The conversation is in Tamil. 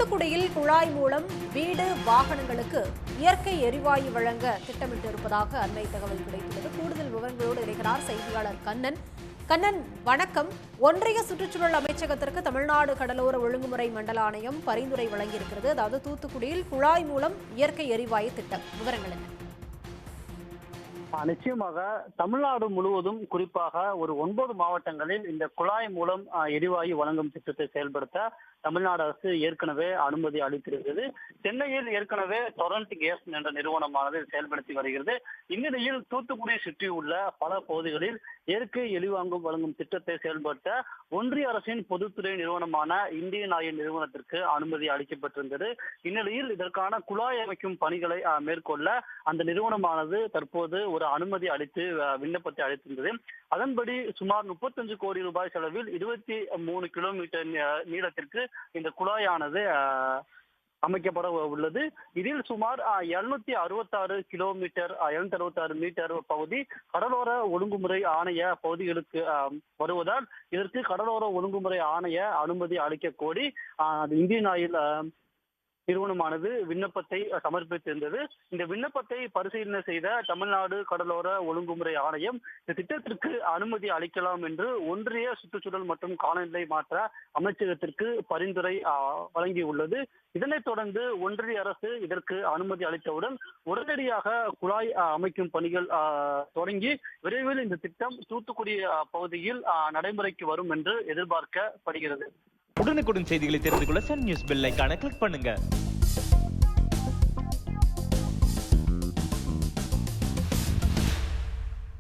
தூத்துக்குடியில் குழாய் மூலம் வீடு வாகனங்களுக்கு இயற்கை எரிவாயு வழங்க திட்டமிட்டிருப்பதாக அண்மை தகவல் கிடைத்துள்ளது. கூடுதல் விவரங்களோடு இணைகிறார் செய்தியாளர் கண்ணன். கண்ணன், வணக்கம். ஒன்றிய சுற்றுச்சூழல் அமைச்சகத்திற்கு தமிழ்நாடு கடலோர ஒழுங்குமுறை மண்டல ஆணையம் பரிந்துரை வழங்கியிருக்கிறது. அதாவது தூத்துக்குடியில் குழாய் மூலம் இயற்கை எரிவாயு திட்டம், விவரங்கள் என்ன? நிச்சயமாக தமிழ்நாடு முழுவதும் குறிப்பாக ஒரு 9 மாவட்டங்களில் இந்த குழாய் மூலம் எரிவாயு வழங்கும் திட்டத்தை செயல்படுத்த தமிழ்நாடு அரசு ஏற்கனவே அனுமதி அளித்திருக்கிறது. சென்னையில் ஏற்கனவே டொரண்ட் கேஸ் என்ற நிறுவனமானது செயல்படுத்தி வருகிறது. இந்நிலையில் தூத்துக்குடி சுற்றியுள்ள பல பகுதிகளில் இயற்கை எரிவாயு வழங்கும் திட்டத்தை செயல்படுத்த ஒன்றிய அரசின் பொதுத்துறை நிறுவனமான இந்தியன் ஆயில் நிறுவனத்திற்கு அனுமதி அளிக்கப்பட்டிருந்தது. இந்நிலையில் இதற்கான குழாய் அமைக்கும் பணிகளை மேற்கொள்ள அந்த நிறுவனமானது தற்போது ஒரு அனுமதி அளித்து விண்ணப்பத்தை அளித்திருந்தது. அதன்படி சுமார் 35 கோடி ரூபாய் செலவில் 23 கிலோமீட்டர் நீளத்திற்கு இந்த குழாயானது அமைக்கப்பட உள்ளது. இதில் சுமார் 766 மீட்டர் பகுதி கடலோர ஒழுங்குமுறை ஆணைய பகுதிகளுக்கு வருவதால் இதற்கு கடலோர ஒழுங்குமுறை ஆணைய அனுமதி அளிக்க கோரி இந்தியன் ஆயில் நிறுவனமானது விண்ணப்பத்தை சமர்ப்பித்திருந்தது. இந்த விண்ணப்பத்தை பரிசீலனை செய்த தமிழ்நாடு கடலோர ஒழுங்குமுறை ஆணையம் இந்த திட்டத்திற்கு அனுமதி அளிக்கலாம் என்று ஒன்றிய சுற்றுச்சூழல் மற்றும் காலநிலை மாற்ற அமைச்சகத்திற்கு பரிந்துரை வழங்கியுள்ளது. இதனைத் தொடர்ந்து ஒன்றிய அரசு இதற்கு அனுமதி அளித்தவுடன் உடனடியாக குழாய் அமைக்கும் பணிகள் தொடங்கி விரைவில் இந்த திட்டம் தூத்துக்குடி பகுதியில் நடைமுறைக்கு வரும் என்று எதிர்பார்க்கப்படுகிறது. உடனுக்குடன் செய்திகளை தெரிந்து கொள்ள சன் நியூஸ் பெல் ஐகானை கிளிக் பண்ணுங்க.